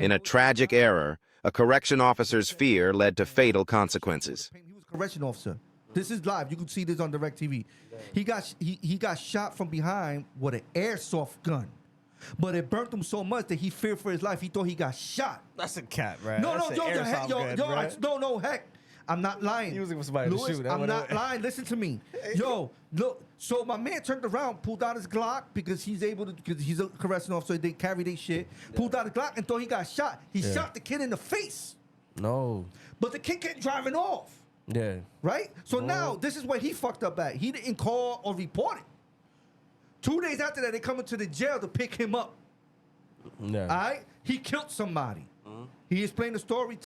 In a tragic error, a correction officer's fear led to fatal consequences. He was a correction officer. This is live. You can see this on DirecTV. He got shot from behind with an airsoft gun. But it burnt him so much that he feared for his life. He thought he got shot. That's a cat, right? No, That's no, an yo, the heck, airsoft yo, gun, right? no, heck. I'm not lying. Using for somebody to Louis, shoot. I'm not lying. Listen to me. Yo, look. So my man turned around, pulled out his Glock because he's able to, because he's a correctional officer. They carry their shit. Pulled out his Glock and thought he got shot. He shot the kid in the face. No. But the kid kept driving off. Yeah. Right? So now, this is where he fucked up at. He didn't call or report it. 2 days after that, they come into the jail to pick him up. Yeah. All right? He killed somebody. He explained the story.